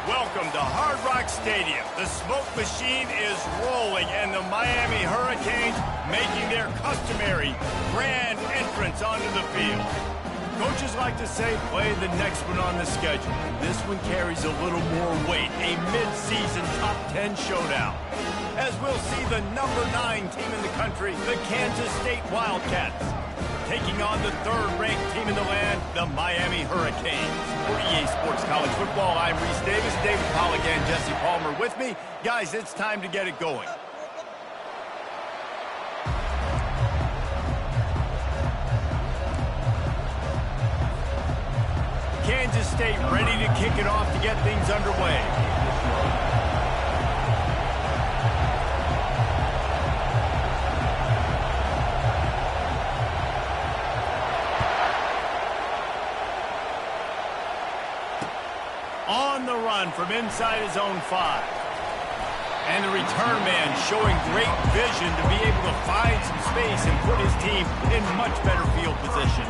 Welcome to Hard Rock Stadium. The smoke machine is rolling, and the Miami Hurricanes making their customary grand entrance onto the field. Coaches like to say, play the next one on the schedule. This one carries a little more weight, a mid-season top 10 showdown. As we'll see the number 9 team in the country, the Kansas State Wildcats, taking on the third-ranked team in the land, the Miami Hurricanes. For EA Sports College Football, I'm Reese Davis, David Pollack and Jesse Palmer with me. Guys, it's time to get it going. Kansas State ready to kick it off to get things underway. On the run from inside his own 5. And the return man showing great vision to be able to find some space and put his team in much better field position.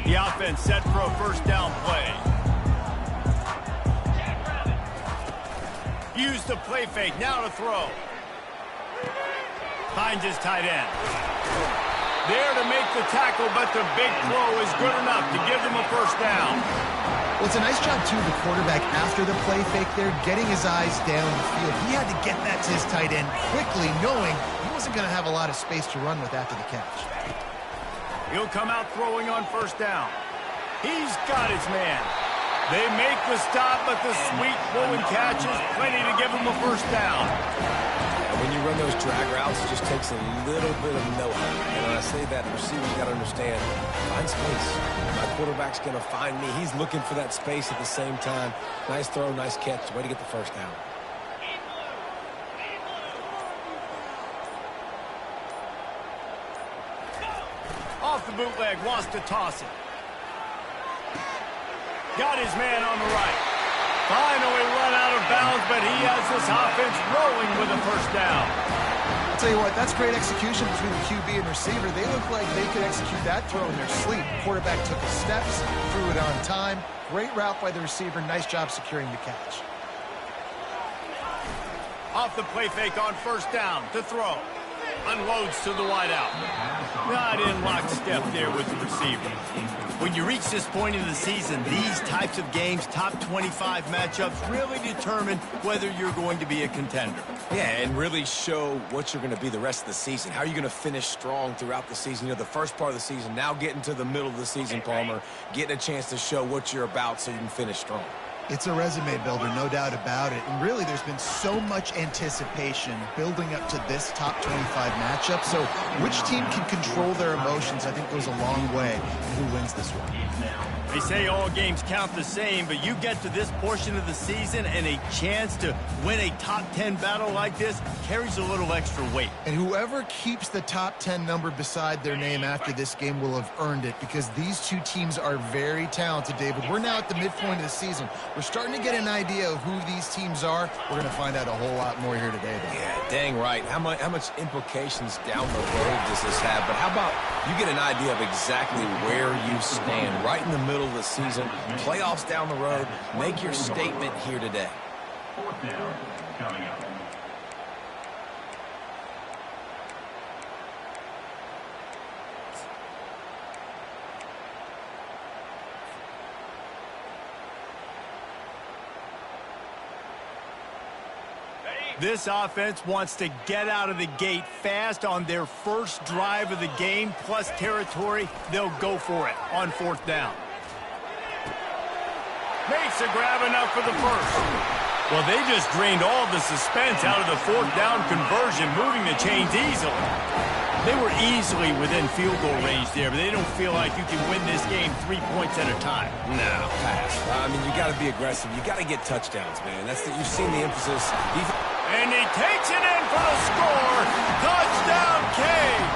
The offense set for a first down play. Use the play fake, now to throw. Finds his tight end. There to make the tackle, but the big throw is good enough to give them a first down. Well, it's a nice job, too, the quarterback, after the play fake there, getting his eyes down the field. He had to get that to his tight end quickly, knowing he wasn't going to have a lot of space to run with after the catch. He'll come out throwing on first down. He's got his man. They make the stop, but the sweet throw and catch is plenty to give him a first down. When you run those drag routes, it just takes a little bit of know-how. And when I say that, the receiver's got to understand, find space. My quarterback's going to find me. He's looking for that space at the same time. Nice throw, nice catch. Way to get the first down. Off the bootleg, wants to toss it. Got his man on the right. Finally run out of bounds, but he has this offense rolling with a first down. I'll tell you what, that's great execution between the QB and receiver. They look like they could execute that throw in their sleep. Quarterback took his steps, threw it on time. Great route by the receiver. Nice job securing the catch. Off the play fake on first down to throw. Unloads to the wideout. Not in lockstep there with the receiver. When you reach this point in the season, these types of games, top 25 matchups, really determine whether you're going to be a contender. Yeah, and really show what you're going to be the rest of the season. How are you going to finish strong throughout the season? You know, the first part of the season, now getting to the middle of the season, Palmer, getting a chance to show what you're about so you can finish strong. It's a resume builder, no doubt about it. And really, there's been so much anticipation building up to this top 25 matchup. So which team can control their emotions, I think, goes a long way in who wins this one. They say all games count the same, but you get to this portion of the season and a chance to win a top 10 battle like this carries a little extra weight. And whoever keeps the top 10 number beside their name after this game will have earned it, because these two teams are very talented, David. We're now at the midpoint of the season. We're starting to get an idea of who these teams are. We're going to find out a whole lot more here today, though. Yeah, dang right. How much implications down the road does this have? But how about you get an idea of exactly where you stand right in the middle of the season, playoffs down the road, make your statement here today. Fourth down coming up. This offense wants to get out of the gate fast on their first drive of the game, plus territory. They'll go for it on fourth down. Makes a grab enough for the first. Well, they just drained all the suspense out of the fourth down conversion, moving the chains easily. They were easily within field goal range there, but they don't feel like you can win this game 3 points at a time. No, pass. I mean, you got to be aggressive. You got to get touchdowns, man. You've seen the emphasis. And he takes it in for the score. Touchdown, Cade.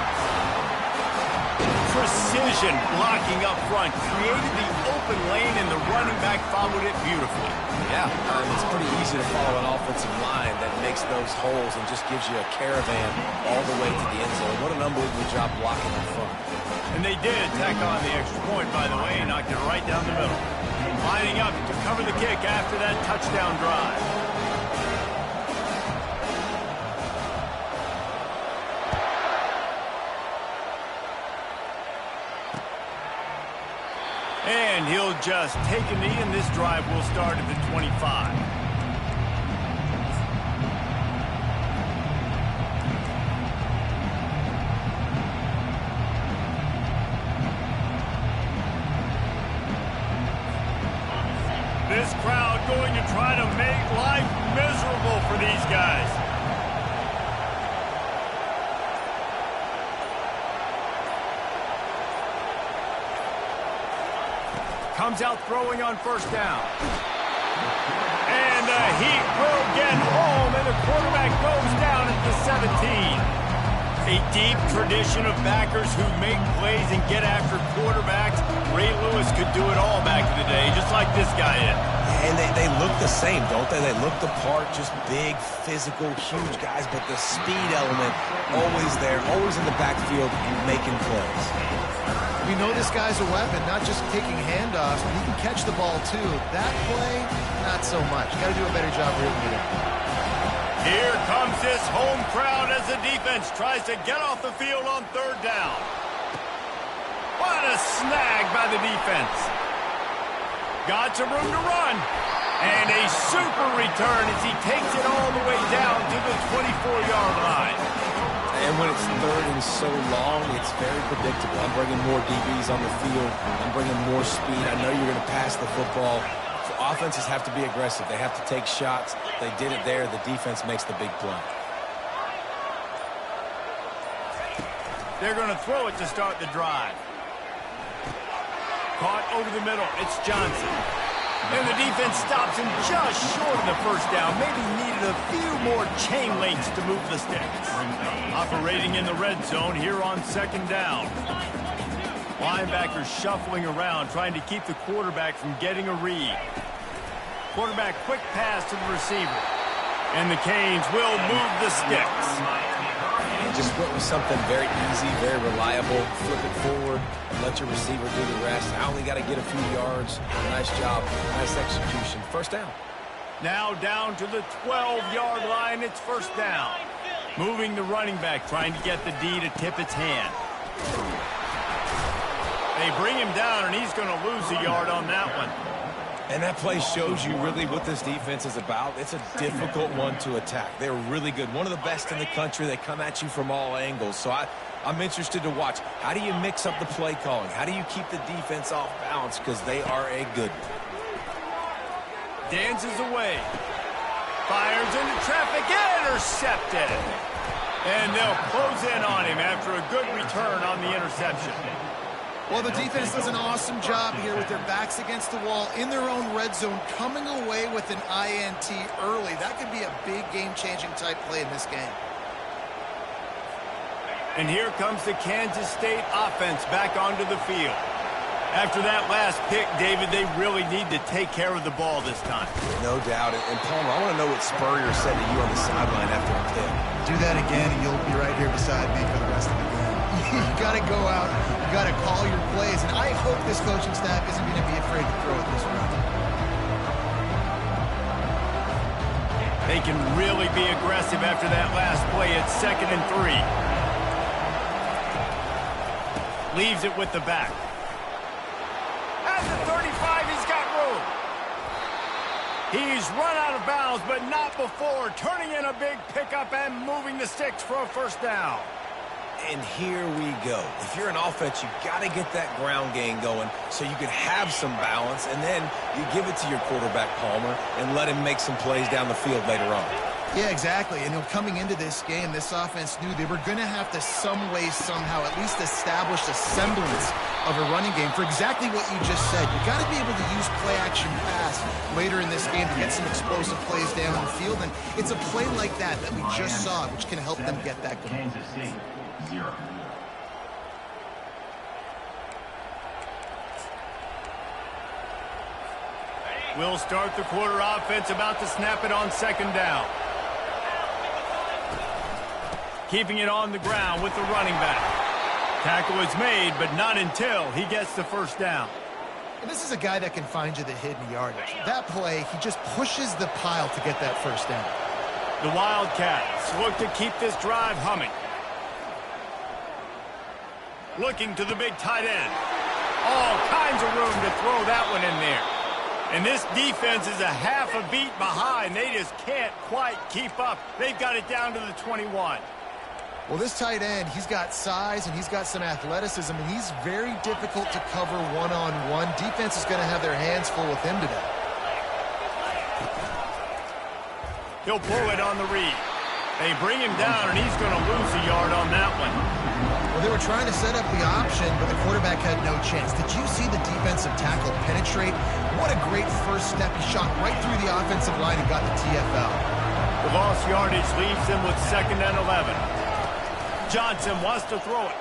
precision blocking up front, created the open lane, and the running back followed it beautifully. Yeah, it's pretty easy to follow an offensive line that makes those holes and just gives you a caravan all the way to the end zone. What an unbelievable job blocking up front. And they did tack on the extra point, by the way, and knocked it right down the middle. Lining up to cover the kick after that touchdown drive. And he'll just take a knee, and this drive will start at the 25. This crowd going to try to make life miserable for these guys. Comes out throwing on first down. And the Heat will get home, and the quarterback goes down at the 17. A deep tradition of backers who make plays and get after quarterbacks. Ray Lewis could do it all back in the day, just like this guy is. And they look the same, don't they? They look the part, just big, physical, huge guys, but the speed element always there, always in the backfield making plays. We know this guy's a weapon, not just taking handoffs, but he can catch the ball too. That play, not so much. Got to do a better job reading it. Here comes this home crowd as the defense tries to get off the field on third down. What a snag by the defense. Got some room to run. And a super return as he takes it all the way down to the 24-yard line. And when it's third and so long, it's very predictable. I'm bringing more DBs on the field. I'm bringing more speed. I know you're going to pass the football. Offenses have to be aggressive. They have to take shots. They did it there. The defense makes the big play. They're going to throw it to start the drive. Caught over the middle. It's Johnson. And the defense stops him just short of the first down. Maybe needed a few more chain links to move the sticks. Operating in the red zone here on second down. Linebackers shuffling around, trying to keep the quarterback from getting a read. Quarterback quick pass to the receiver. And the Canes will move the sticks. And just went with something very easy, very reliable. Flip it forward and let your receiver do the rest. I only got to get a few yards. Nice job. Nice execution. First down. Now down to the 12-yard line. It's first down. Moving the running back, trying to get the D to tip its hand. They bring him down, and he's going to lose a yard on that one. And that play shows you really what this defense is about. It's a difficult one to attack. They're really good. One of the best in the country. They come at you from all angles. So I'm interested to watch. How do you mix up the play calling? How do you keep the defense off balance? Because they are a good one. Dances away. Fires into traffic. Intercepted. And they'll close in on him after a good return on the interception. Well, the defense does an awesome job here with their backs against the wall in their own red zone, coming away with an INT early. That could be a big game-changing type play in this game. And here comes the Kansas State offense back onto the field. After that last pick, David, they really need to take care of the ball this time. No doubt. And Palmer, I want to know what Spurrier said to you on the sideline after the pick. Do that again, and you'll be right here beside me for the rest of the game. You got to go out. You got to call your plays. And I hope this coaching staff isn't going to be afraid to throw it this round. They can really be aggressive after that last play. It's 2nd and 3. Leaves it with the back. At the 35, he's got room. He's run out of bounds, but not before. Turning in a big pickup and moving the sticks for a first down. And here we go. If you're an offense, you got to get that ground game going so you can have some balance, and then you give it to your quarterback, Palmer, and let him make some plays down the field later on. Yeah, exactly. And coming into this game, this offense knew they were going to have to some way, somehow, at least establish a semblance of a running game for exactly what you just said. You got to be able to use play-action pass later in this game to get some explosive plays down the field. And it's a play like that we just saw, which can help them get that going. Kansas City, 0. We'll start the quarter offense, about to snap it on second down. Keeping it on the ground with the running back. Tackle is made, but not until he gets the first down. And this is a guy that can find you the hidden yardage. That play, he just pushes the pile to get that first down. The Wildcats look to keep this drive humming. Looking to the big tight end. All kinds of room to throw that one in there. And this defense is a half a beat behind. They just can't quite keep up. They've got it down to the 21. Well, this tight end, he's got size and he's got some athleticism, and he's very difficult to cover one-on-one. Defense is going to have their hands full with him today. He'll pull it on the read. They bring him down, and he's going to lose a yard on that one. Well, they were trying to set up the option, but the quarterback had no chance. Did you see the defensive tackle penetrate? What a great first step. He shot right through the offensive line and got the TFL. The lost yardage leaves them with 2nd and 11. Johnson wants to throw it.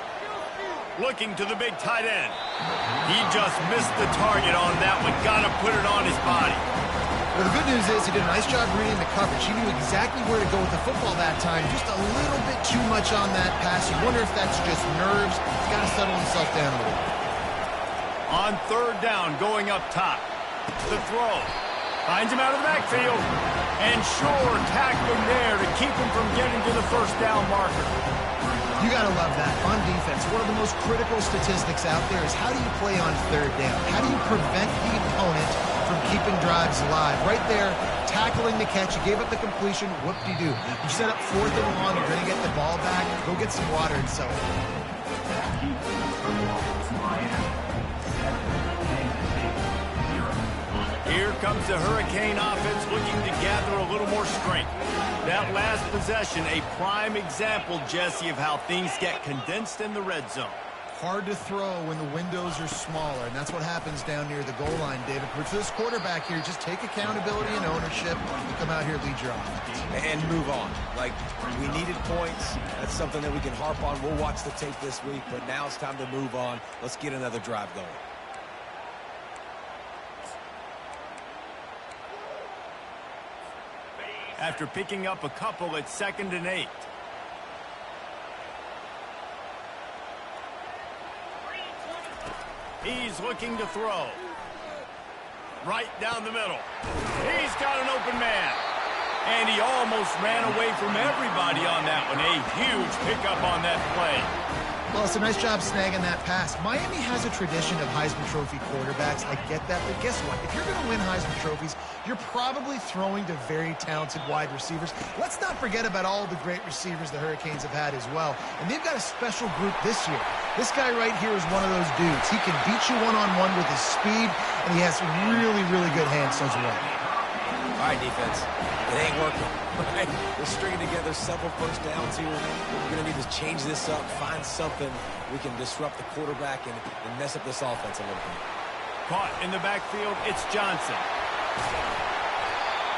Looking to the big tight end. He just missed the target on that one. Got to put it on his body. Well, the good news is he did a nice job reading the coverage. He knew exactly where to go with the football that time. Just a little bit too much on that pass. You wonder if that's just nerves. He's got to settle himself down a little. On 3rd down, going up top. The throw. Finds him out of the backfield. And sure, tackling there to keep him from getting to the first down marker. You got to love that. On defense, one of the most critical statistics out there is how do you play on 3rd down? How do you prevent the opponent from keeping drives alive? Right there, tackling the catch. You gave up the completion. Whoop-de-doo. You set up 4th and long. You're going to get the ball back. Go get some water and so on. Here comes the Hurricane offense looking to gather a little more strength. That last possession, a prime example, Jesse, of how things get condensed in the red zone. Hard to throw when the windows are smaller, and that's what happens down near the goal line, David. But for this quarterback here, just take accountability and ownership and come out here and lead your offense. And move on. Like, we needed points. That's something that we can harp on. We'll watch the tape this week, but now it's time to move on. Let's get another drive going. After picking up a couple at 2nd and 8. He's looking to throw. Right down the middle. He's got an open man. And he almost ran away from everybody on that one. A huge pickup on that play. Well, it's a nice job snagging that pass. Miami has a tradition of Heisman Trophy quarterbacks. I get that, but guess what? If you're going to win Heisman Trophies, you're probably throwing to very talented wide receivers. Let's not forget about all the great receivers the Hurricanes have had as well. And they've got a special group this year. This guy right here is one of those dudes. He can beat you one-on-one with his speed, and he has really, really good hands as well. All right, defense. It ain't working. Right? We're stringing together several first downs here. We're going to need to change this up, find something we can disrupt the quarterback and mess up this offense a little bit. Caught in the backfield, it's Johnson.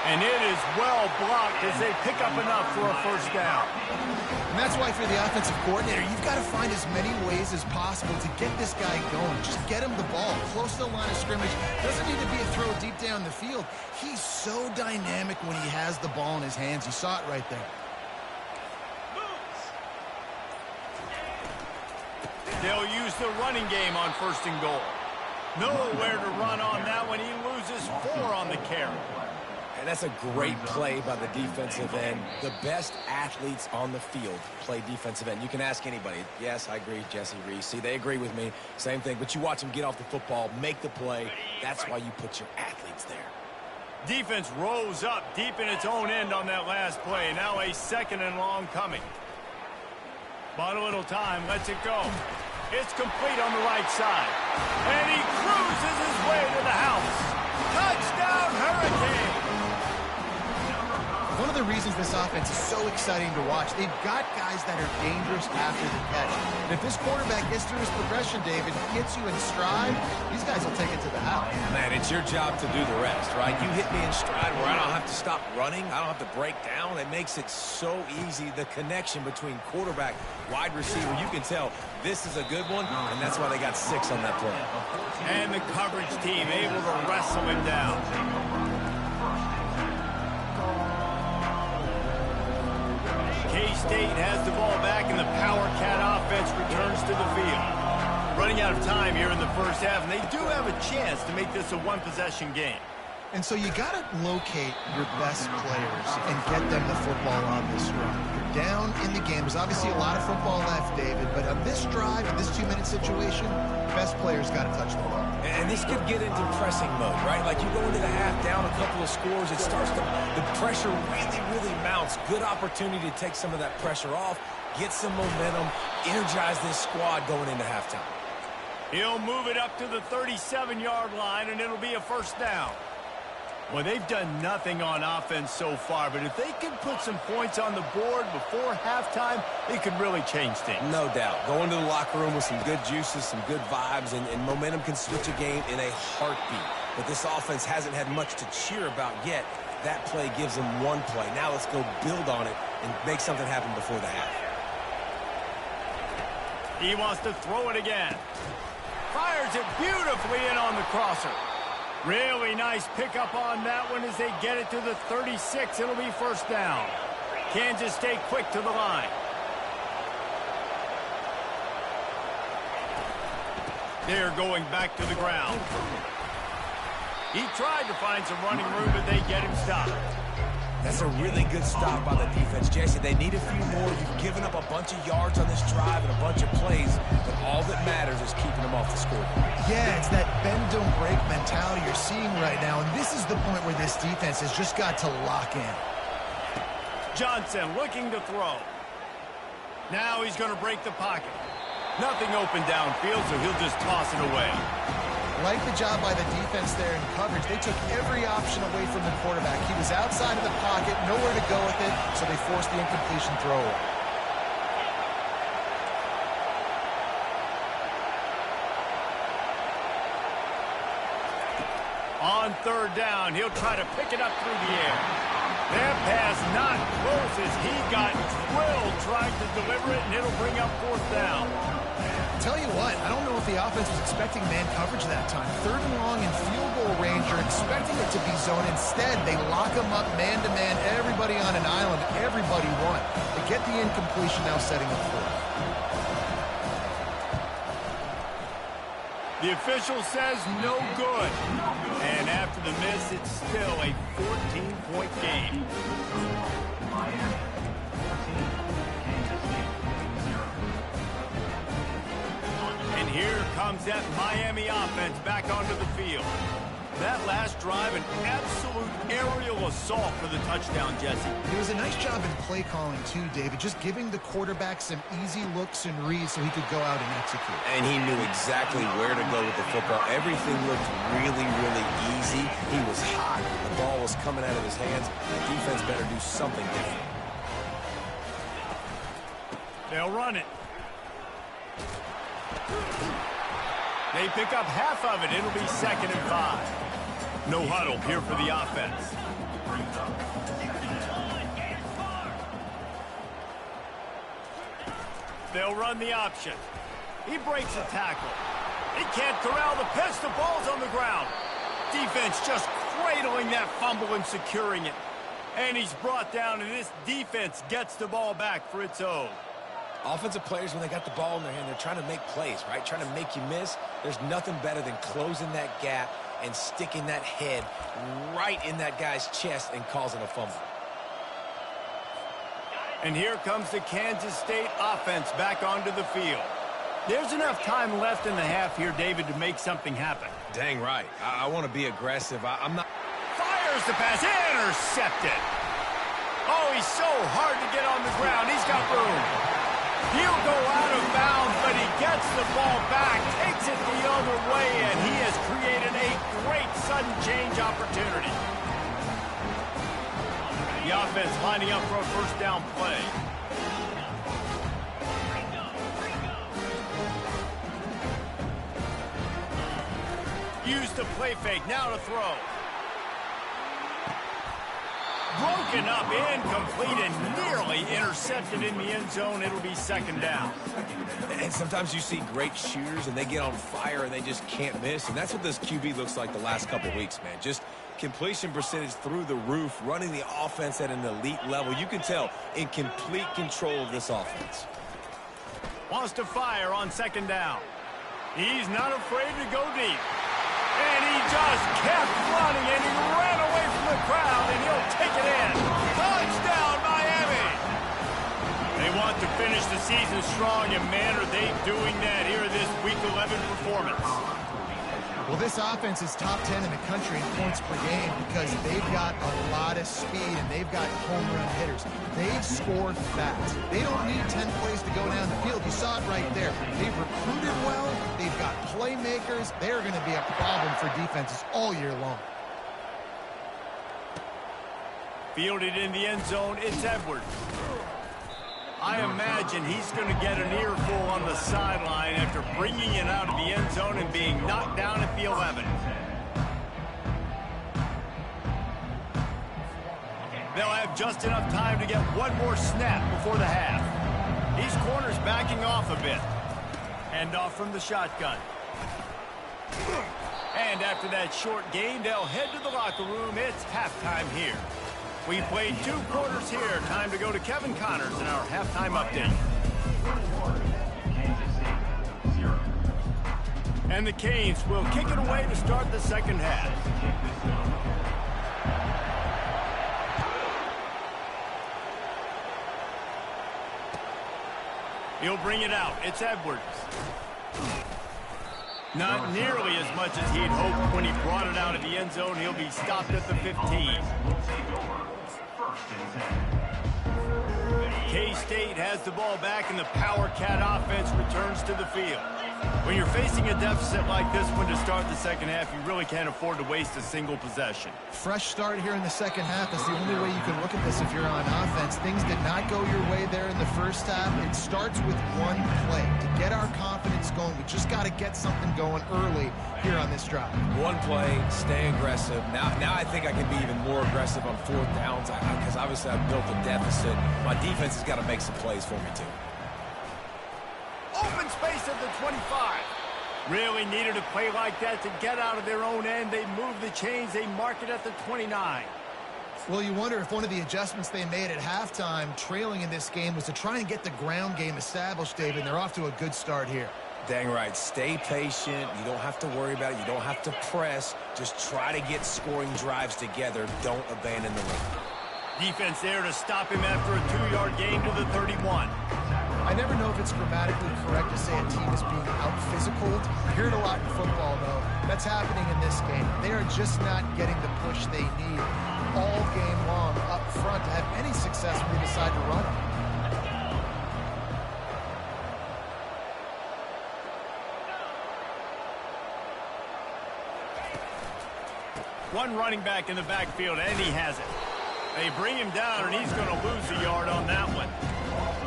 And it is well blocked as they pick up enough for a first down. And that's why for the offensive coordinator, you've got to find as many ways as possible to get this guy going. Just get him the ball close to the line of scrimmage. Doesn't need to be a throw deep down the field. He's so dynamic when he has the ball in his hands. You saw it right there. They'll use the running game on 1st and goal. Nowhere to run on that one. He loses 4 on the carry. And that's a great play by the defensive end. The best athletes on the field play defensive end. You can ask anybody. Yes, I agree, Jesse Reese. See, they agree with me. Same thing. But you watch them get off the football, make the play. That's why you put your athletes there. Defense rose up deep in its own end on that last play. Now a 2nd and long coming. But a little time, lets it go. It's complete on the right side. And he cruises his way to the house. Touchdown, Hurricane! One of the reasons this offense is so exciting to watch, they've got guys that are dangerous after the catch. And if this quarterback gets through his progression, David, he gets you in stride, these guys will take it to the house. Man, it's your job to do the rest, right? You hit me in stride where I don't have to stop running. I don't have to break down. It makes it so easy, the connection between quarterback, wide receiver. You can tell this is a good one, and that's why they got 6 on that play. And the coverage team able to wrestle him down. K-State has the ball back, and the Power Cat offense returns to the field. Running out of time here in the first half, and they do have a chance to make this a one-possession game. And so you got to locate your best players and get them the football on this run. You're down in the game. There's obviously a lot of football left, David, but on this drive, in this 2-minute situation, best players got to touch the ball. And this could get into pressing mode, right? Like you go into the half down a couple of scores, it starts to, the pressure really mounts. Good opportunity to take some of that pressure off, get some momentum, energize this squad going into halftime. He'll move it up to the 37-yard line, and it'll be a first down. Well, they've done nothing on offense so far, but if they can put some points on the board before halftime, it could really change things. No doubt. Go into the locker room with some good juices, some good vibes, and momentum can switch a game in a heartbeat. But this offense hasn't had much to cheer about yet. That play gives them one play. Now let's go build on it and make something happen before the half. He wants to throw it again. Fires it beautifully in on the crosser. Really nice pickup on that one as they get it to the 36. It'll be first down. Kansas State quick to the line. They're going back to the ground. He tried to find some running room, but they get him stopped. That's a really good stop by the defense, Jesse. They need a few more. You've given up a bunch of yards on this drive and a bunch of plays, but all that matters is keeping them off the scoreboard. Yeah, it's that bend, don't break mentality you're seeing right now, and this is the point where this defense has just got to lock in. Johnson looking to throw. Now he's going to break the pocket. Nothing open downfield, so he'll just toss it away. Like the job by the defense there in coverage. They took every option away from the quarterback. He was outside of the pocket, nowhere to go with it, so they forced the incompletion throw away. On third down, he'll try to pick it up through the air. That pass not close as he got drilled trying to deliver it, and it'll bring up fourth down. Tell you what, I don't know if the offense was expecting man coverage that time. 3rd and long in field goal range, you're expecting it to be zone. Instead, they lock them up man-to-man, everybody on an island, everybody won. They get the incompletion, now setting up fourth. The official says no good. And after the miss, it's still a 14-point game. And here comes that Miami offense back onto the field. That last drive, an absolute aerial assault for the touchdown, Jesse. It was a nice job in play calling, too, David, just giving the quarterback some easy looks and reads so he could go out and execute. And he knew exactly where to go with the football. Everything looked really easy. He was hot. The ball was coming out of his hands. The defense better do something different. They'll run it. They pick up half of it. It'll be 2nd and 5. No huddle here for the offense. They'll run the option. He breaks a tackle. He can't corral the pitch. The ball's on the ground. Defense just cradling that fumble and securing it. And he's brought down, and this defense gets the ball back for its own. Offensive players, when they got the ball in their hand, they're trying to make plays, right? Trying to make you miss. There's nothing better than closing that gap and sticking that head right in that guy's chest and causing a fumble. And here comes the Kansas State offense back onto the field. There's enough time left in the half here, David, to make something happen. Dang right. I want to be aggressive. I'm not... Fires the pass. Intercepted. Oh, he's so hard to get on the ground. He's got room. He'll go out of bounds, but he gets the ball back, takes it the other way, and he has created a great sudden change opportunity. The offense lining up for a first down play. Use the play fake, now to throw. Broken up, incomplete, and nearly intercepted in the end zone. It'll be second down. And sometimes you see great shooters, and they get on fire, and they just can't miss. And that's what this QB looks like the last couple weeks, man. Just completion percentage through the roof, running the offense at an elite level. You can tell in complete control of this offense. Wants to fire on second down. He's not afraid to go deep. And he just kept running, and he ran away from the crowd, and he'll take it in. Touchdown, Miami! They want to finish the season strong, and man, are they doing that here in this Week 11 performance. Well, this offense is top 10 in the country in points per game because they've got a lot of speed and they've got home run hitters. They score fast. They don't need 10 plays to go down the field. You saw it right there. They've recruited well. They've got playmakers. They're going to be a problem for defenses all year long. Fielded in the end zone, it's Edwards. I imagine he's going to get an earful on the sideline after bringing it out of the end zone and being knocked down at the 11. They'll have just enough time to get one more snap before the half. These corners backing off a bit. Hand off from the shotgun. And after that short game, they'll head to the locker room. It's halftime here. We played 2 quarters here. Time to go to Kevin Connors in our halftime update. And the Canes will kick it away to start the second half. He'll bring it out. It's Edwards. Not nearly as much as he'd hoped when he brought it out of the end zone. He'll be stopped at the 15. K-State has the ball back, and the Power Cat offense returns to the field. When you're facing a deficit like this one to start the second half, you really can't afford to waste a single possession. Fresh start here in the second half is the only way you can look at this if you're on offense. Things did not go your way there in the first half. It starts with one play. To get our confidence going, we just got to get something going early here on this drive. One play, stay aggressive. Now I think I can be even more aggressive on 4th downs because obviously I've built a deficit. My defense has got to make some plays for me, too. Open space at the 25. Really needed a play like that to get out of their own end. They move the chains. They mark it at the 29. Well, you wonder if one of the adjustments they made at halftime, trailing in this game, was to try and get the ground game established, David, and they're off to a good start here. Dang right. Stay patient. You don't have to worry about it. You don't have to press. Just try to get scoring drives together. Don't abandon the run. Defense there to stop him after a 2-yard gain to the 31. I never know if it's grammatically correct to say a team is being out-physicaled. I hear it a lot in football, though. That's happening in this game. They are just not getting the push they need all game long up front to have any success when they decide to run it. One running back in the backfield, and he has it. They bring him down, and he's going to lose a yard on that one.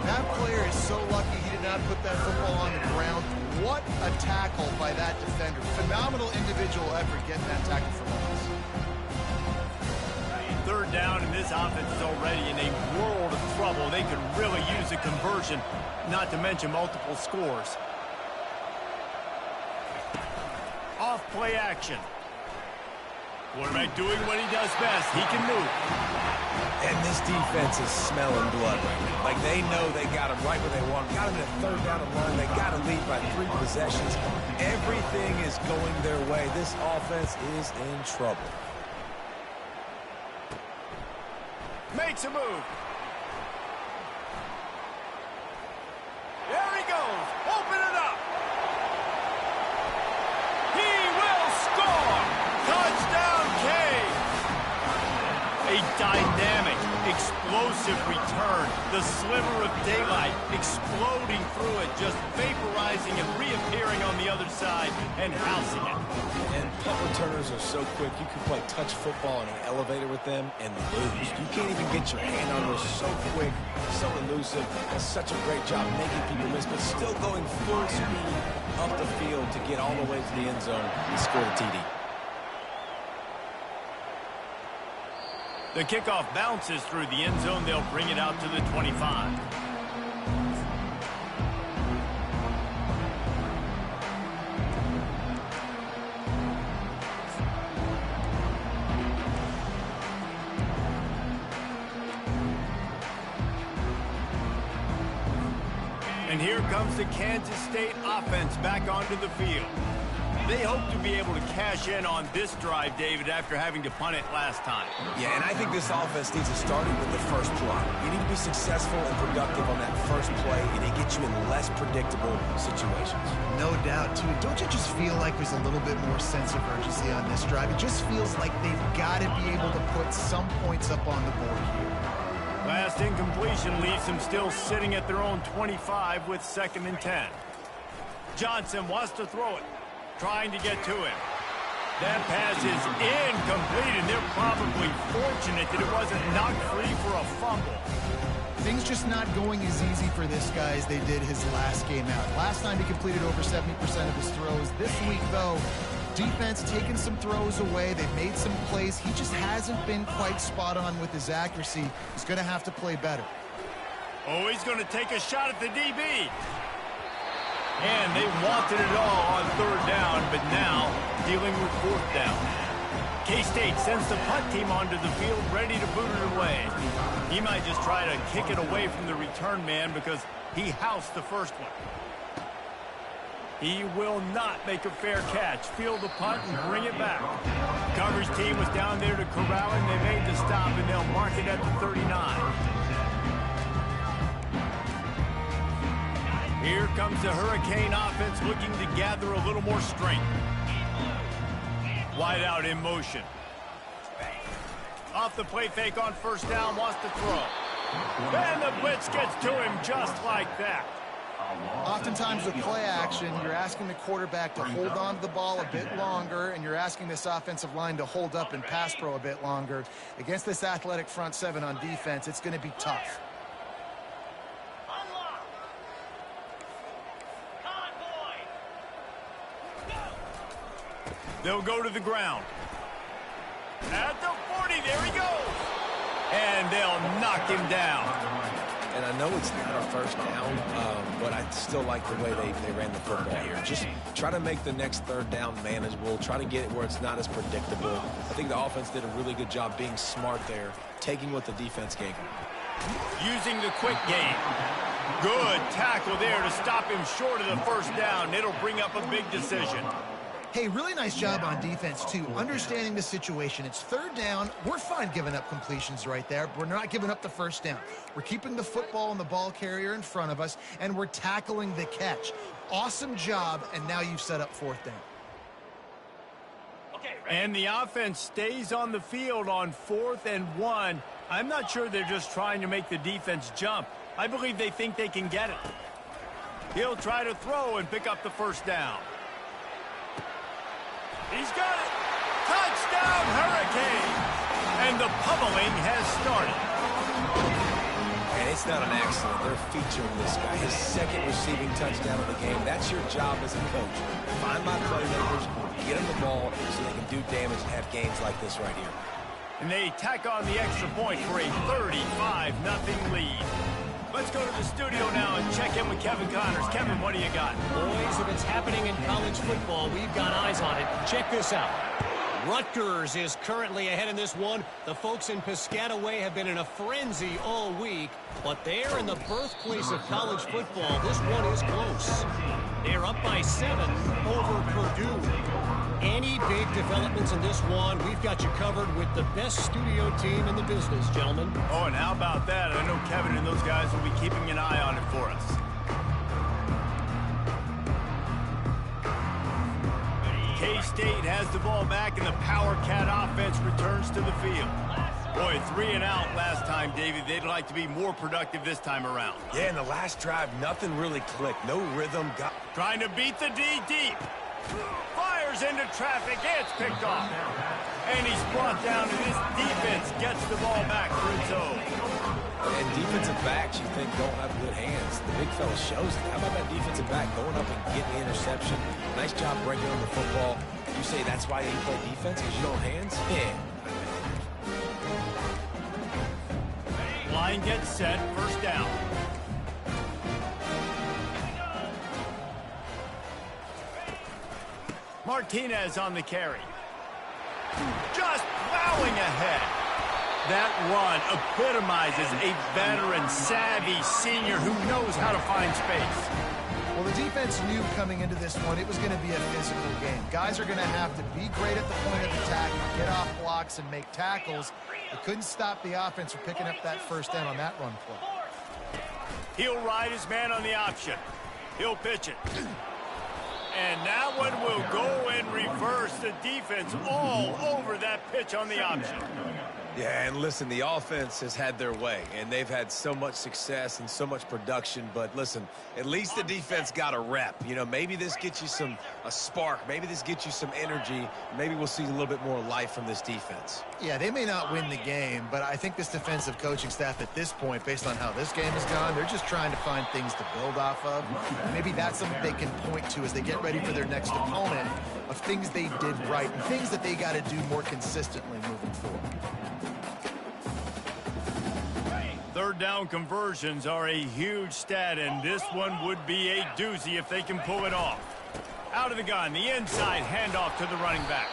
That player is so lucky he did not put that football on the ground. What a tackle by that defender. Phenomenal individual effort getting that tackle from us. 3rd down, and this offense is already in a world of trouble. They could really use a conversion, not to mention multiple scores. Off play action. Quarterback doing what he does best. He can move. And this defense is smelling blood right now. Like, they know they got him right where they want him. Got him in a 3rd down and long. They got to lead by 3 possessions. Everything is going their way. This offense is in trouble. Makes a move. There he goes. Open it up. He will score. Touchdown, Cade. A dynamic, explosive return. The sliver of daylight exploding through it, just vaporizing and reappearing on the other side and housing it. And punt returners are so quick. You can play touch football in an elevator with them and lose. You can't even get your hand on those. So quick, so elusive. Does such a great job making people miss, but still going full speed up the field to get all the way to the end zone and score the TD. The kickoff bounces through the end zone. They'll bring it out to the 25. And here comes the Kansas State offense back onto the field. They hope to be able to cash in on this drive, David, after having to punt it last time. Yeah, and I think this offense needs to start it with the first play. You need to be successful and productive on that first play, and it gets you in less predictable situations. No doubt, too. Don't you just feel like there's a little bit more sense of urgency on this drive? It just feels like they've got to be able to put some points up on the board here. Last incompletion leaves them still sitting at their own 25 with 2nd and 10. Johnson wants to throw it, trying to get to him. That pass is incomplete, and they're probably fortunate that it wasn't knocked free for a fumble. Things just not going as easy for this guy as they did his last game out. Last time he completed over 70% of his throws. This week, though, defense taking some throws away. They've made some plays. He just hasn't been quite spot on with his accuracy. He's going to have to play better. Oh, he's going to take a shot at the DB. And they wanted it all on 3rd down, but now dealing with 4th down. K-State sends the punt team onto the field, ready to boot it away. He might just try to kick it away from the return man because he housed the first one. He will not make a fair catch. Field the punt and bring it back. Coverage team was down there to corral him. They made the stop, and they'll mark it at the 39. Here comes the Hurricane offense looking to gather a little more strength. Wide out in motion. Off the play fake on 1st down, wants to throw. And the blitz gets to him just like that. Oftentimes with play action, you're asking the quarterback to hold on to the ball a bit longer, and you're asking this offensive line to hold up and pass pro a bit longer. Against this athletic front 7 on defense, it's going to be tough. They'll go to the ground. At the 40, there he goes. And they'll knock him down. And I know it's not a 1st down, but I still like the way they ran the football here. Just try to make the next 3rd down manageable. Try to get it where it's not as predictable. I think the offense did a really good job being smart there, taking what the defense gave them. Using the quick game. Good tackle there to stop him short of the 1st down. It'll bring up a big decision. Hey, really nice job on defense, too. Understanding the situation. It's 3rd down. We're fine giving up completions right there. We're not giving up the 1st down. We're keeping the football and the ball carrier in front of us, and we're tackling the catch. Awesome job, and now you've set up 4th down. And the offense stays on the field on 4th and 1. I'm not sure they're just trying to make the defense jump. I believe they think they can get it. He'll try to throw and pick up the 1st down. He's got it. Touchdown, Hurricane. And the pummeling has started. And it's not an accident. They're featuring this guy. His 2nd receiving touchdown of the game. That's your job as a coach. Find my playmakers, get them the ball so they can do damage and have games like this right here. And they tack on the extra point for a 35-0 lead. Let's go to the studio now and check in with Kevin Connors. Kevin, what do you got? Boys, if it's happening in college football, we've got eyes on it. Check this out. Rutgers is currently ahead in this one. The folks in Piscataway have been in a frenzy all week, but they're in the birthplace of college football. This one is close. They're up by 7 over Purdue. Any big developments in this one, we've got you covered with the best studio team in the business, gentlemen. Oh, and how about that? I know Kevin and those guys will be keeping an eye on it for us. K-State has the ball back, and the Power Cat offense returns to the field. Boy, 3 and out last time, David. They'd like to be more productive this time around. Yeah, in the last drive, nothing really clicked. No rhythm. Trying to beat the D deep. Fires into traffic. It's picked off. And he's brought down, and his defense gets the ball back for its own. And defensive backs, you think, don't have good hands. The big fella shows it. How about that defensive back going up and getting the interception? Nice job breaking on the football. You say that's why you play defense, because you don't have hands? Yeah. Line gets set, first down. Martinez on the carry. Just plowing ahead. That run epitomizes a veteran, savvy senior who knows how to find space. Well, the defense knew coming into this one it was going to be a physical game. Guys are going to have to be great at the point of attack, get off blocks, and make tackles. They couldn't stop the offense from picking up that first down on that run play. He'll ride his man on the option. He'll pitch it. And that one will go in reverse. The defense all over that pitch on the option. Yeah, and listen, the offense has had their way, and they've had so much success and so much production. But listen, at least the defense got a rep. You know, maybe this gets you a spark. Maybe this gets you some energy. Maybe we'll see a little bit more life from this defense. Yeah, they may not win the game, but I think this defensive coaching staff at this point, based on how this game has gone, they're just trying to find things to build off of. Maybe that's something they can point to as they get ready for their next opponent of things they did right and things that they got to do more consistently moving forward. Third down conversions are a huge stat, and this one would be a doozy if they can pull it off. Out of the gun, the inside handoff to the running back.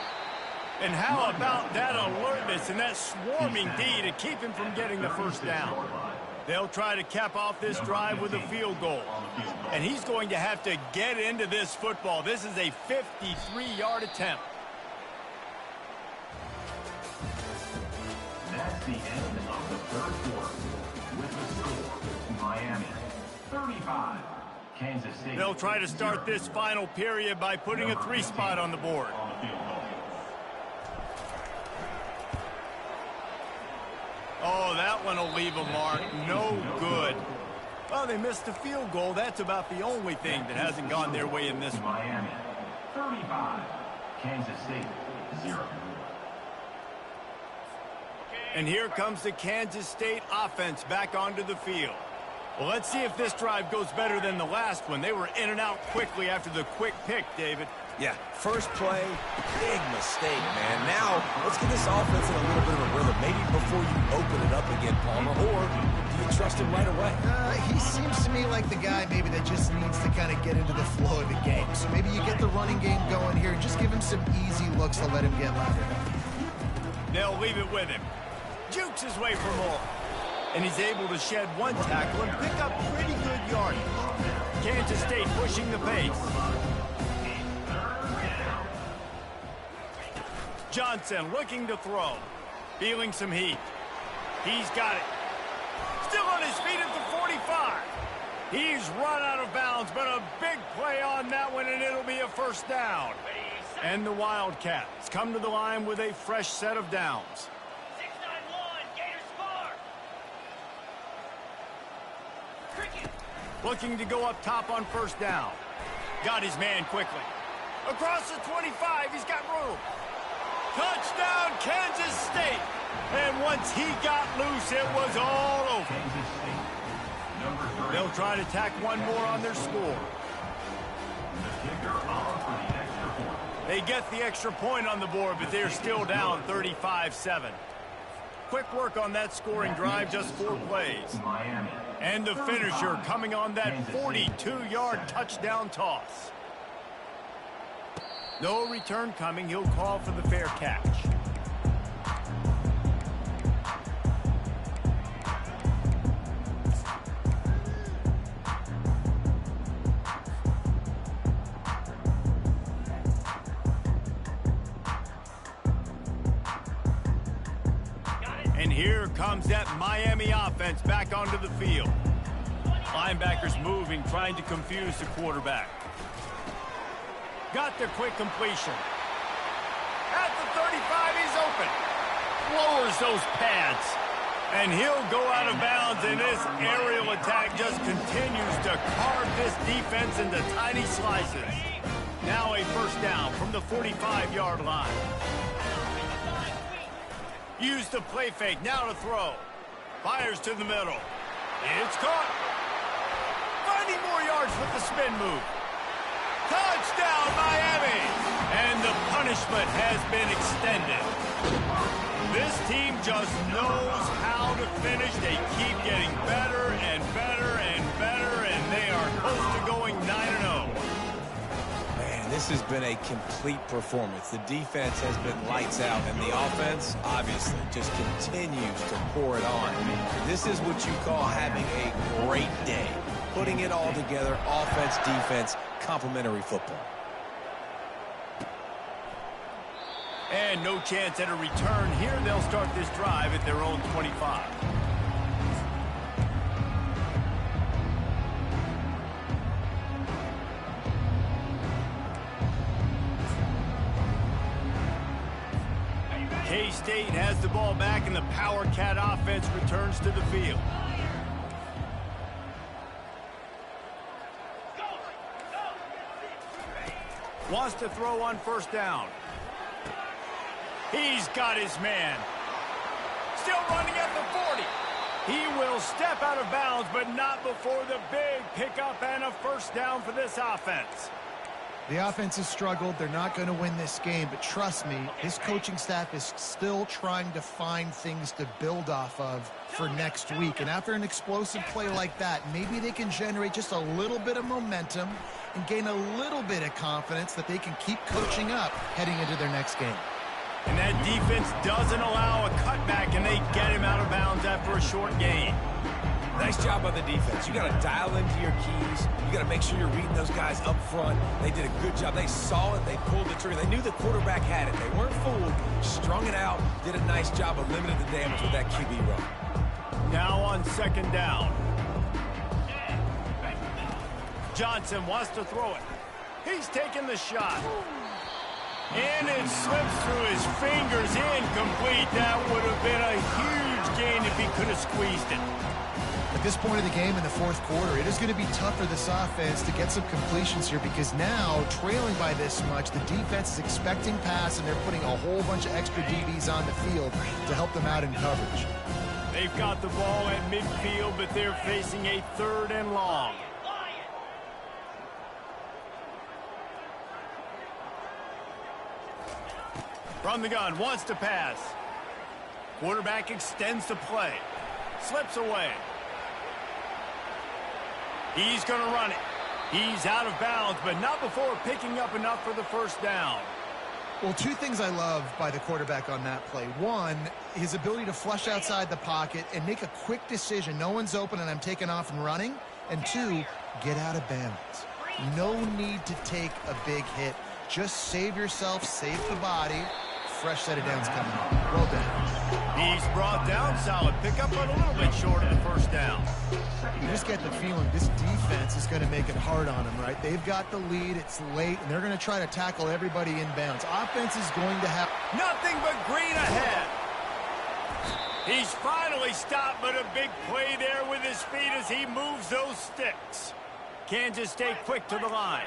And how about that alertness and that swarming D to keep him from getting the first down? They'll try to cap off this drive with a field goal. And he's going to have to get into this football. This is a 53-yard attempt. That's the end of the third quarter. With the score, Miami 35, Kansas State. They'll try to start this final period by putting a 3-spot on the board. Oh, that one will leave a mark. No good. Well, they missed the field goal. That's about the only thing that hasn't gone their way in this one. Miami 35, Kansas State 0. And here comes the Kansas State offense back onto the field. Well, let's see if this drive goes better than the last one. They were in and out quickly after the quick pick, David. Yeah, first play, big mistake, man. Now, let's get this offense in a little bit of a rhythm. Maybe before you open it up again, Palmer, or do you trust him right away? He seems to me like the guy maybe that just needs to kind of get into the flow of the game. So maybe you get the running game going here and just give him some easy looks to let him get lathered up. They'll leave it with him. Jukes his way for more. And he's able to shed one tackle and pick up pretty good yardage. Kansas State pushing the pace. Johnson looking to throw. Feeling some heat. He's got it. Still on his feet at the 45. He's run out of bounds, but a big play on that one, and it'll be a first down. And the Wildcats come to the line with a fresh set of downs. Looking to go up top on first down. Got his man quickly. Across the 25, he's got room. Touchdown, Kansas State. And once he got loose, it was all over. They'll try to tack one more on their score. They get the extra point on the board, but they're still down 35-7. Quick work on that scoring drive, just 4 plays. And the finisher coming on that 42-yard touchdown toss. No return coming. He'll call for the fair catch. And here comes that Miami offense back onto the field. Linebackers moving, trying to confuse the quarterback. Got the quick completion. At the 35, he's open. Lowers those pads. And he'll go out of bounds, and this aerial attack just continues to carve this defense into tiny slices. Now a first down from the 45-yard line. Use the play fake, now to throw. Fires to the middle. It's caught. Finding more yards with the spin move. Touchdown, Miami! And the punishment has been extended. This team just knows how to finish. They keep getting better and better and better, and they are close to going 9-0. Man, this has been a complete performance. The defense has been lights out, and the offense, obviously, just continues to pour it on. This is what you call having a great day. Putting it all together, offense, defense, complementary football. And no chance at a return here. They'll start this drive at their own 25. K-State has the ball back, and the Power Cat offense returns to the field. Wants to throw on first down. He's got his man. Still running at the 40. He will step out of bounds, but not before the big pickup and a first down for this offense. The offense has struggled. They're not going to win this game, but trust me, his coaching staff is still trying to find things to build off of for next week. And after an explosive play like that, maybe they can generate just a little bit of momentum and gain a little bit of confidence that they can keep coaching up heading into their next game. And that defense doesn't allow a cutback, and they get him out of bounds after a short gain. Nice job by the defense. You got to dial into your keys. You got to make sure you're reading those guys up front. They did a good job. They saw it. They pulled the trigger. They knew the quarterback had it. They weren't fooled. Strung it out. Did a nice job of limiting the damage with that QB run. Now on second down. Johnson wants to throw it. He's taking the shot. And it slips through his fingers, incomplete. That would have been a huge gain if he could have squeezed it. At this point of the game in the fourth quarter, it is going to be tough for this offense to get some completions here because now, trailing by this much, the defense is expecting pass, and they're putting a whole bunch of extra DBs on the field to help them out in coverage. They've got the ball at midfield, but they're facing a 3rd and long. From the gun, wants to pass. Quarterback extends the play. Slips away. He's going to run it. He's out of bounds, but not before picking up enough for the first down. Well, two things I love by the quarterback on that play. One, his ability to flush outside the pocket and make a quick decision. No one's open and I'm taking off and running. And two, get out of bounds. No need to take a big hit. Just save yourself, save the body. Fresh set of downs coming up. Well done. He's brought down, solid pickup, but a little bit short of the first down. You just get the feeling this defense is going to make it hard on them, right? They've got the lead, it's late, and they're going to try to tackle everybody in bounds. Offense is going to have nothing but green ahead. He's finally stopped, but a big play there with his feet as he moves those sticks. Kansas State quick to the line.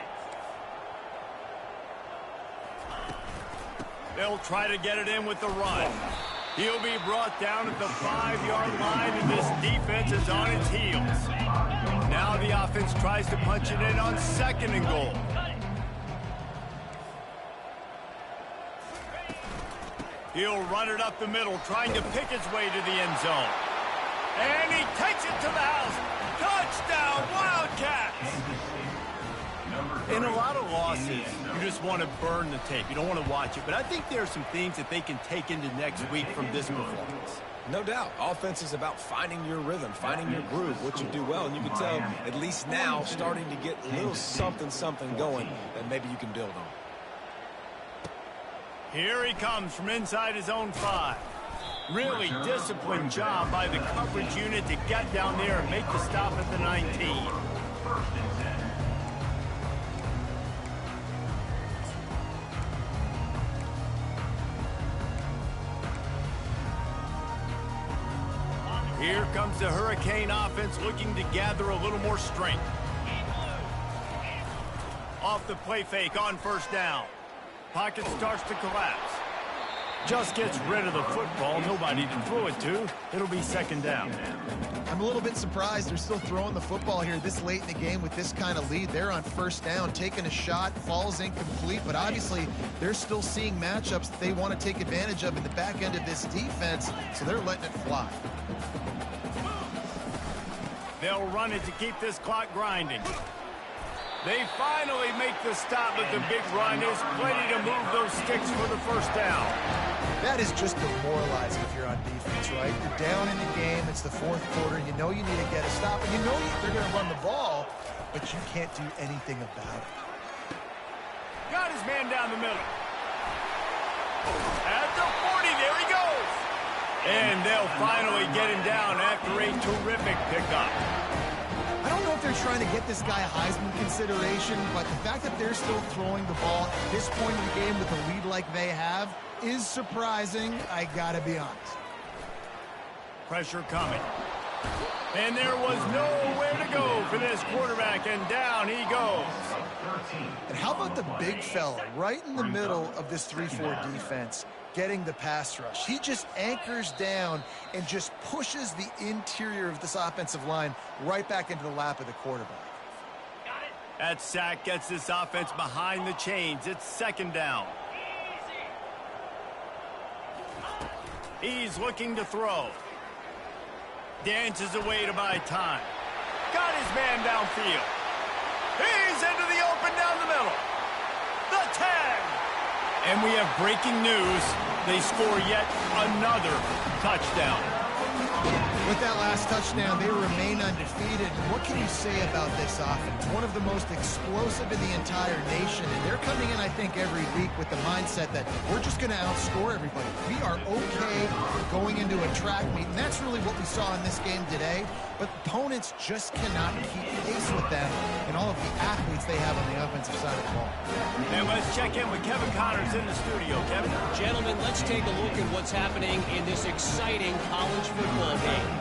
They'll try to get it in with the run. He'll be brought down at the 5-yard line, and this defense is on its heels. Now the offense tries to punch it in on 2nd and goal. He'll run it up the middle, trying to pick his way to the end zone. And he takes it to the house. Touchdown, Wildcats! In a lot of losses, you just want to burn the tape. You don't want to watch it. But I think there are some things that they can take into next week from this performance. No doubt. Offense is about finding your rhythm, finding your groove, what you do well. And you can tell, at least now, starting to get a little something going that maybe you can build on. Here he comes from inside his own 5. Really disciplined job by the coverage unit to get down there and make the stop at the 19. Here comes the Hurricane offense looking to gather a little more strength. Off the play fake on first down. Pocket starts to collapse. Just gets rid of the football. Nobody to throw it to. It'll be second down. I'm a little bit surprised they're still throwing the football here this late in the game with this kind of lead. They're on first down, taking a shot, falls incomplete, but obviously they're still seeing matchups that they want to take advantage of in the back end of this defense, so they're letting it fly. They'll run it to keep this clock grinding. They finally make the stop, but the big run is plenty to move those sticks for the first down. That is just demoralizing if you're on defense, right? You're down in the game. It's the fourth quarter. You know you need to get a stop, and you know they're going to run the ball, but you can't do anything about it. Got his man down the middle. At the 40, there he goes. And they'll finally get him down after a terrific pickup. I don't know if they're trying to get this guy a Heisman consideration, but the fact that they're still throwing the ball at this point in the game with a lead like they have is surprising, I gotta be honest. Pressure coming. And there was nowhere to go for this quarterback, and down he goes. And how about the big fella right in the middle of this 3-4 defense getting the pass rush? He just anchors down and just pushes the interior of this offensive line right back into the lap of the quarterback. That sack gets this offense behind the chains. It's second down. He's looking to throw. Dances away to buy time. Got his man downfield. He's into the open down the middle. The 10. And we have breaking news. They score yet another touchdown. With that last touchdown, they remain undefeated. What can you say about this offense? One of the most explosive in the entire nation, and they're coming in, I think, every week with the mindset that we're just going to outscore everybody. We are okay going into a track meet, and that's really what we saw in this game today. But opponents just cannot keep pace with them and all of the athletes they have on the offensive side of the ball. And let's check in with Kevin Connors in the studio. Kevin? Gentlemen, let's take a look at what's happening in this exciting college football game.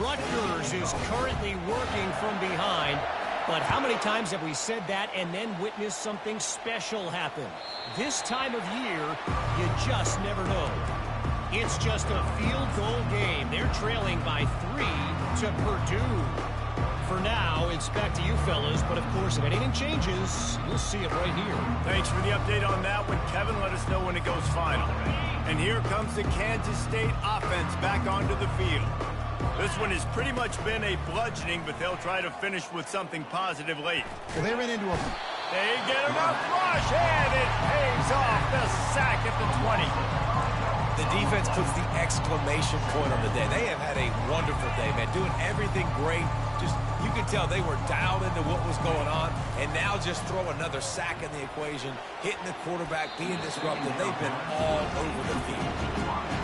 Rutgers is currently working from behind, but how many times have we said that and then witnessed something special happen? This time of year, you just never know. It's just a field goal game. They're trailing by 3 to Purdue. For now, it's back to you fellas, but of course, if anything changes, you'll see it right here. Thanks for the update on that one, Kevin. Let us know when it goes final. And here comes the Kansas State offense back onto the field. This one has pretty much been a bludgeoning, but they'll try to finish with something positive late. Well, they ran into a... They get enough rush, and it pays off. The sack at the 20. The defense puts the exclamation point on the day. They have had a wonderful day, man. Doing everything great. Just, you can tell they were dialed into what was going on, and now just throw another sack in the equation, hitting the quarterback, being disruptive. They've been all over the field.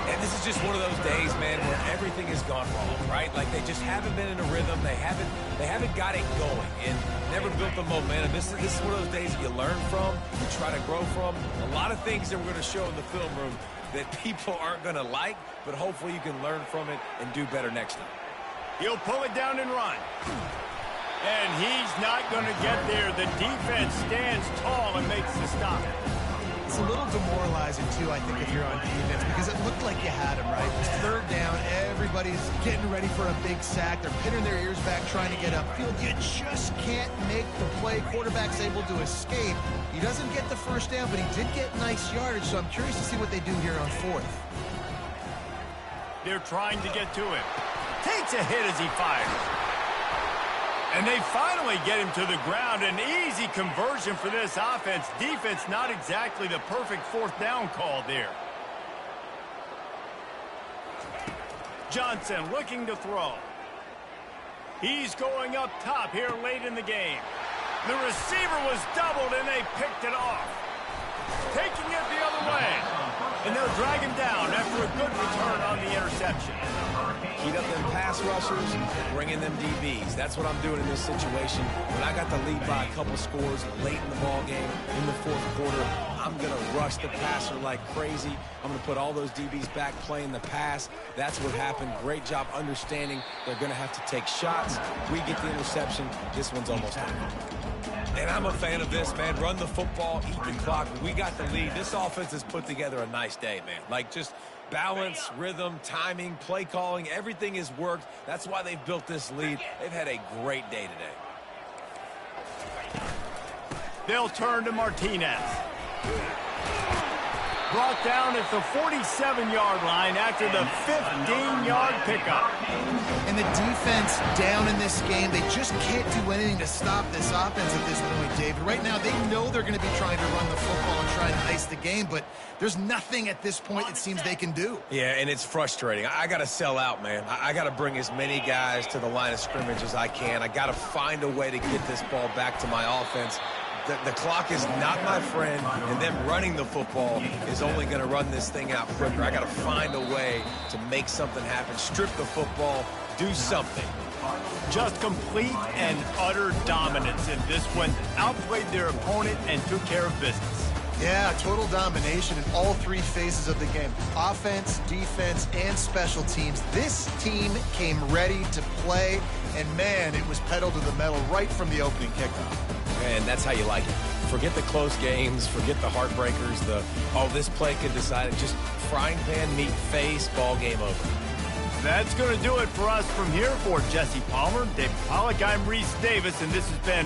And this is just one of those days, man, where everything has gone wrong, right? Like they just haven't been in a rhythm. They haven't got it going and never built the momentum. This is one of those days you learn from, you try to grow from. A lot of things that we're going to show in the film room that people aren't going to like, but hopefully you can learn from it and do better next time. He'll pull it down and run. And he's not going to get there. The defense stands tall and makes the stop. It's a little demoralizing, too, I think, if you're on defense, because it looked like you had him, right? It's third down. Everybody's getting ready for a big sack. They're pinning their ears back trying to get upfield. You just can't make the play. Quarterback's able to escape. He doesn't get the first down, but he did get nice yardage, so I'm curious to see what they do here on fourth. They're trying to get to him. Takes a hit as he fires. And they finally get him to the ground. An easy conversion for this offense. Defense not exactly the perfect fourth down call there. Johnson looking to throw. He's going up top here late in the game. The receiver was doubled and they picked it off. Taking it the other way. And they'll drag him down after a good return on the interception. Heat up them pass rushers, bring in them DBs. That's what I'm doing in this situation. When I got the lead by a couple scores late in the ball game, in the fourth quarter, I'm going to rush the passer like crazy. I'm going to put all those DBs back playing the pass. That's what happened. Great job understanding they're going to have to take shots. We get the interception. This one's almost over. And I'm a fan of this, man. Run the football, eat the clock. We got the lead. This offense has put together a nice day, man. Like, just balance, rhythm, timing, play calling, everything has worked. That's why they've built this lead. They've had a great day today. They'll turn to Martinez. Brought down at the 47-yard line after the 15-yard pickup. And the defense down in this game, they just can't do anything to stop this offense at this point, David. Right now, they know they're going to be trying to run the football and try and ice the game, but there's nothing at this point it seems they can do. Yeah, and it's frustrating. I got to sell out, man. I got to bring as many guys to the line of scrimmage as I can. I got to find a way to get this ball back to my offense. The clock is not my friend, and them running the football is only going to run this thing out quicker. I got to find a way to make something happen, strip the football, do something. Just complete and utter dominance in this one. Outplayed their opponent and took care of business. Yeah, total domination in all three phases of the game. Offense, defense, and special teams. This team came ready to play, and man, it was pedal to the metal right from the opening kickoff. And that's how you like it. Forget the close games, forget the heartbreakers, this play could decide it. Just frying pan, meat face, ball game over. That's going to do it for us from here. For Jesse Palmer, David Pollack, I'm Reese Davis, and this has been